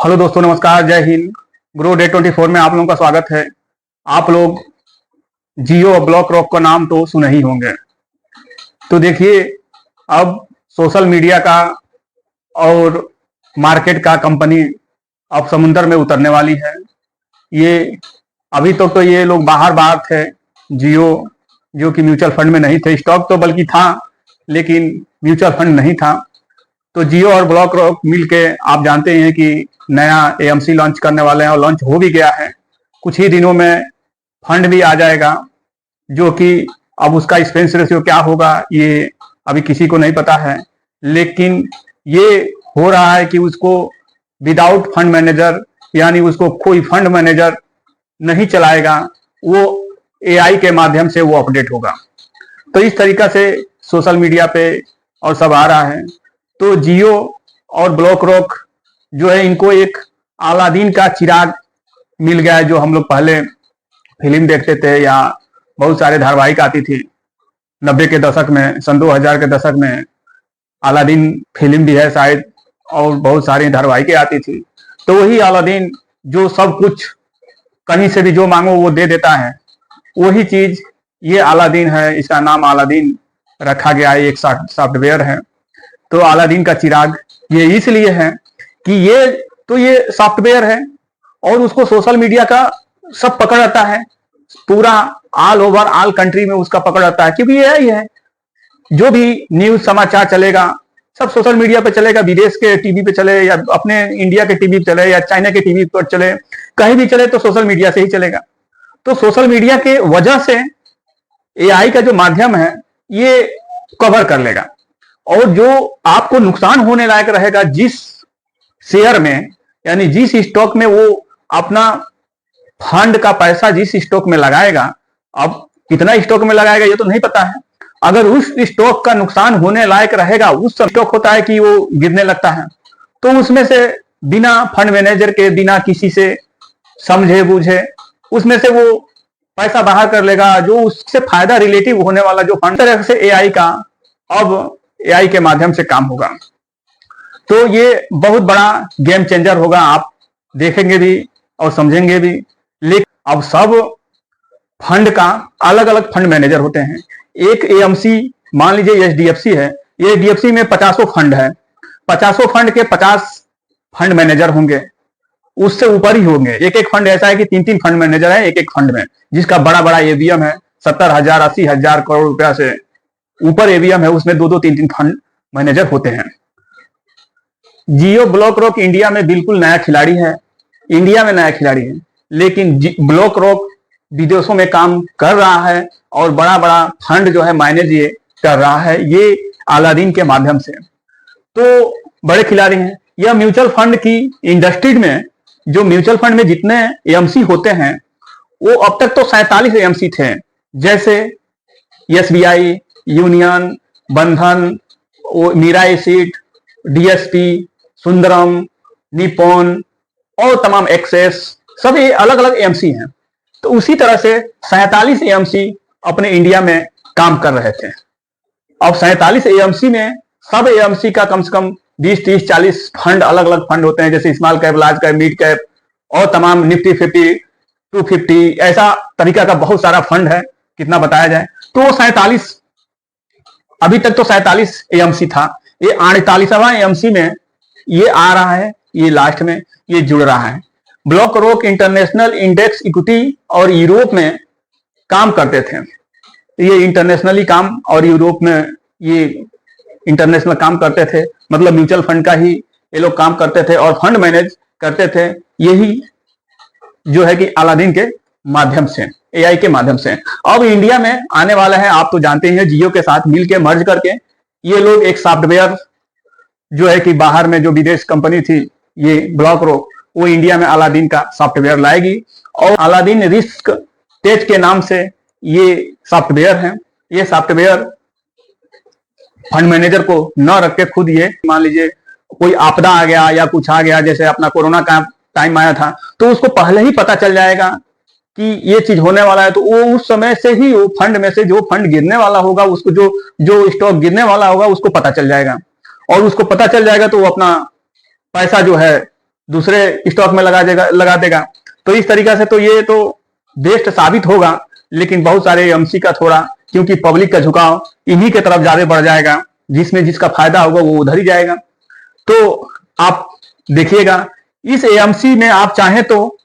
Hello दोस्तों, नमस्कार, जय हिंद। ग्रो डे 24 में आप लोगों का स्वागत है। आप लोग जियो और ब्लॉक रॉक का नाम तो सुने ही होंगे। तो देखिए, अब सोशल मीडिया का और मार्केट का कंपनी अब समुंदर में उतरने वाली है। ये अभी तक तो ये लोग बाहर बाहर थे। जियो जो कि म्यूचुअल फंड में नहीं थे, स्टॉक तो बल्कि था लेकिन म्यूचुअल फंड नहीं था। तो जियो और ब्लॉक रॉक मिलके आप जानते हैं कि नया एएमसी लॉन्च करने वाले हैं और लॉन्च हो भी गया है। कुछ ही दिनों में फंड भी आ जाएगा, जो कि अब उसका एक्सपेंस रेशियो क्या होगा ये अभी किसी को नहीं पता है। लेकिन ये हो रहा है कि उसको विदाउट फंड मैनेजर, यानी उसको कोई फंड मैनेजर नहीं चलाएगा, वो एआई के माध्यम से वो अपडेट होगा। तो इस तरीका से सोशल मीडिया पे और सब आ रहा है। तो जियो और ब्लॉक रॉक जो है, इनको एक अलादीन का चिराग मिल गया है। जो हम लोग पहले फिल्म देखते थे या बहुत सारे धारावाहिक आती थी 90 के दशक में, सन 2000 के दशक में अलादीन फिल्म भी है शायद, और बहुत सारी धारावाहिकें आती थी। तो वही अलादीन जो सब कुछ कहीं से भी जो मांगो वो दे देता है, वही चीज ये अलादीन है। इसका नाम अलादीन रखा गया है, एक सॉफ्टवेयर है। तो अलादीन का चिराग ये इसलिए है कि ये सॉफ्टवेयर है और उसको सोशल मीडिया का सब पकड़ रहता है। पूरा ऑल ओवर ऑल कंट्री में उसका पकड़ रहता है, क्योंकि ये ही है। जो भी न्यूज समाचार चलेगा सब सोशल मीडिया पे चलेगा। विदेश के टीवी पे चले या अपने इंडिया के टीवी पे चले या चाइना के टीवी पर चले, कहीं भी चले तो सोशल मीडिया से ही चलेगा। तो सोशल मीडिया के वजह से एआई का जो माध्यम है ये कवर कर लेगा, और जो आपको नुकसान होने लायक रहेगा जिस शेयर में, यानी जिस स्टॉक में वो अपना फंड का पैसा जिस स्टॉक में लगाएगा, अब कितना स्टॉक में लगाएगा ये तो नहीं पता है। अगर उस स्टॉक का नुकसान होने लायक रहेगा, उस स्टॉक होता है कि वो गिरने लगता है, तो उसमें से बिना फंड मैनेजर के, बिना किसी से समझे बूझे, उसमें से वो पैसा बाहर कर लेगा, जो उससे फायदा रिलेटिव होने वाला जो फंड। तरह से एआई का अब एआई के माध्यम से काम होगा। तो ये बहुत बड़ा गेम चेंजर होगा। आप देखेंगे भी और समझेंगे भी। लेकिन अब सब फंड का अलग अलग फंड मैनेजर होते हैं। एक एएमसी, मान लीजिए एचडीएफसी है, ये एचडीएफसी में 50 फंड है। 50 फंड के 50 फंड मैनेजर होंगे, उससे ऊपर ही होंगे। एक एक फंड ऐसा है कि 3-3 फंड मैनेजर है एक एक फंड में, जिसका बड़ा बड़ा एवीएम है 70,000 80,000 करोड़ रुपया से ऊपर एवीएम है, उसमें 2-2 3-3 फंड मैनेजर होते हैं। जियो ब्लॉक रॉक इंडिया में बिल्कुल नया खिलाड़ी है, इंडिया में नया खिलाड़ी है। लेकिन ब्लॉक रॉक विदेशों में काम कर रहा है और बड़ा बड़ा फंड जो है मैनेज ये कर रहा है, ये अलादीन के माध्यम से। तो बड़े खिलाड़ी हैं। यह म्यूचुअल फंड की इंडस्ट्री में, जो म्यूचुअल फंड में जितने एएमसी होते हैं, वो अब तक तो 47 एएमसी थे, जैसे SBI, Union, Bandhan, Mirae Asset, DSP, Sundaram, Nippon और तमाम एक्सेस, सब ये अलग अलग एएमसी हैं। तो उसी तरह से 47 एएमसी अपने इंडिया में काम कर रहे थे। अब 47 एएमसी में सब एएमसी का कम से कम 20-30-40 फंड, अलग अलग फंड होते हैं, जैसे small cap, large cap, mid cap और तमाम निफ्टी 50, 250, ऐसा तरीका का बहुत सारा फंड है, कितना बताया जाए। तो वो 47, अभी तक तो 47 एएमसी था। ये 48वां एएमसी में ये आ रहा है, ये लास्ट में ये जुड़ रहा है। Block rock international index equity और यूरोप में काम करते थे। ये इंटरनेशनली काम, और यूरोप में ये इंटरनेशनल काम करते थे, मतलब म्यूचुअल फंड का ही ये लोग काम करते थे और फंड मैनेज करते थे। यही जो है कि अलादीन के माध्यम से, एआई के माध्यम से अब इंडिया में आने वाला है। आप तो जानते हैं, जियो के साथ मिलकर मर्ज करके ये लोग एक सॉफ्टवेयर जो है कि बाहर में जो विदेश कंपनी थी ये ब्लॉक रॉक, वो इंडिया में अलादीन का सॉफ्टवेयर लाएगी। और अलादीन रिस्क टेज के नाम से ये सॉफ्टवेयर है। ये सॉफ्टवेयर फंड मैनेजर को न रख के खुद ये, मान लीजिए कोई आपदा आ गया या कुछ आ गया, जैसे अपना कोरोना का टाइम आया था, तो उसको पहले ही पता चल जाएगा कि ये चीज होने वाला है। तो वो उस समय से ही वो फंड में से जो फंड गिरने वाला होगा, उसको जो स्टॉक गिरने वाला होगा उसको पता चल जाएगा, और उसको पता चल जाएगा तो वो अपना पैसा जो है दूसरे स्टॉक में लगा देगा। तो इस तरीका से तो ये तो बेस्ट साबित होगा, लेकिन बहुत सारे एएमसी का थोड़ा, क्योंकि पब्लिक का झुकाव इन्हीं के तरफ ज्यादा बढ़ जाएगा, जिसमें जिसका फायदा होगा वो उधर ही जाएगा। तो आप देखिएगा, इस एएमसी में आप चाहें तो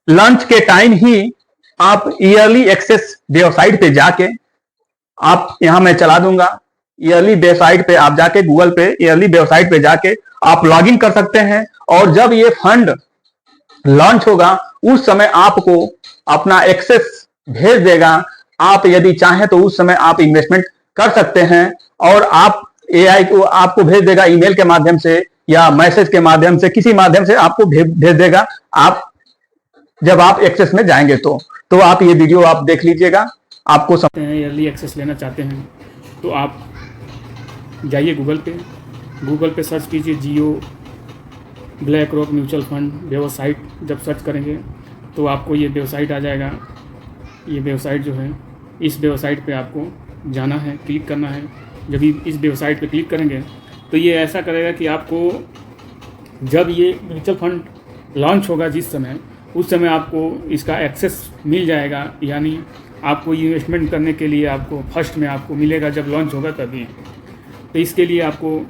लंच के टाइम ही आप ईयरली एक्सेस वेबसाइट पे जाके, आप यहां मैं चला दूंगा, ईयरली वेबसाइट पे आप जाके, गूगल पे ईयरली वेबसाइट पे जाके आप लॉगिन कर सकते हैं। और जब ये फंड लॉन्च होगा उस समय आपको अपना एक्सेस भेज देगा। आप यदि चाहें तो उस समय आप इन्वेस्टमेंट कर सकते हैं, और आप एआई को आपको भेज देगा ईमेल के माध्यम से या मैसेज के माध्यम से, किसी माध्यम से आपको भेज देगा। आप जब आप एक्सेस में जाएंगे तो आप ये वीडियो आप देख लीजिएगा, आपको ईयरली एक्सेस लेना चाहते हैं तो आप जाइए गूगल पे सर्च कीजिए Jio BlackRock mutual fund website. जब सर्च करेंगे तो आपको ये वेबसाइट आ जाएगा। ये वेबसाइट जो है, इस वेबसाइट पे आपको जाना है, क्लिक करना है। जब इस वेबसाइट पे क्लिक करेंगे तो ये ऐसा करेगा कि आपको जब ये म्यूचुअल फंड लॉन्च होगा जिस समय, उस समय आपको इसका एक्सेस मिल जाएगा। यानी आपको इन्वेस्टमेंट करने के लिए आपको फर्स्ट में आपको मिलेगा जब लॉन्च होगा तभी। तो इसके लिए आपको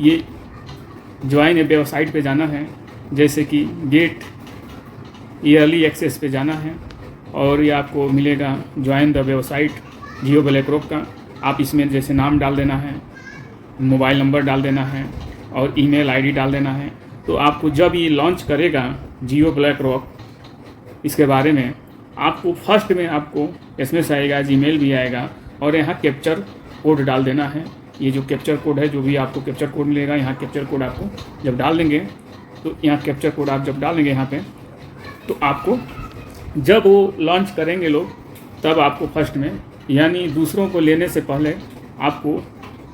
ये ज्वाइन वेबसाइट पे जाना है, जैसे कि गेट ईयरली एक्सेस पे जाना है, और ये आपको मिलेगा join the website Jio black rock का। आप इसमें जैसे नाम डाल देना है, मोबाइल नंबर डाल देना है और ईमेल आईडी डाल देना है। तो आपको जब ये लॉन्च करेगा जियो ब्लैक रॉक, इसके बारे में आपको फर्स्ट में आपको एसएमएस आएगा, जीमेल भी आएगा, और यहाँ कैप्चर कोड डाल देना है। ये जो कैप्चर कोड है, जो भी आपको कैप्चर कोड मिलेगा, यहाँ कैप्चर कोड आपको जब डाल देंगे तो यहाँ कैप्चर कोड आप जब डालेंगे यहाँ पे, तो आपको जब वो लॉन्च करेंगे लोग तब आपको फर्स्ट में, यानी दूसरों को लेने से पहले आपको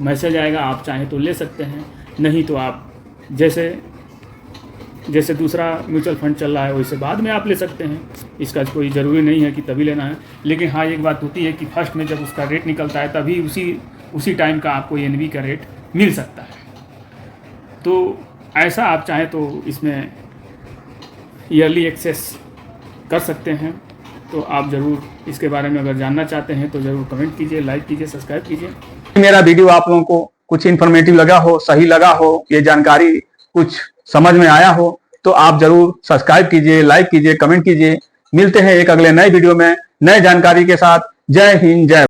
मैसेज आएगा। आप चाहें तो ले सकते हैं, नहीं तो आप जैसे दूसरा म्यूचुअल फंड चल रहा है वैसे बाद में आप ले सकते हैं। इसका कोई ज़रूरी नहीं है कि तभी लेना है। लेकिन हाँ, एक बात होती है कि फर्स्ट में जब उसका रेट निकलता है तभी उसी टाइम का आपको एनबी का रेट मिल सकता है। तो ऐसा आप चाहें तो इसमें ईयरली एक्सेस कर सकते हैं। तो आप ज़रूर इसके बारे में अगर जानना चाहते हैं तो ज़रूर कमेंट कीजिए, लाइक कीजिए, सब्सक्राइब कीजिए। मेरा वीडियो आप लोगों को कुछ इन्फॉर्मेटिव लगा हो, सही लगा हो, ये जानकारी कुछ समझ में आया हो, तो आप जरूर सब्सक्राइब कीजिए, लाइक कीजिए, कमेंट कीजिए। मिलते हैं एक अगले नए वीडियो में नए जानकारी के साथ। जय हिंद, जय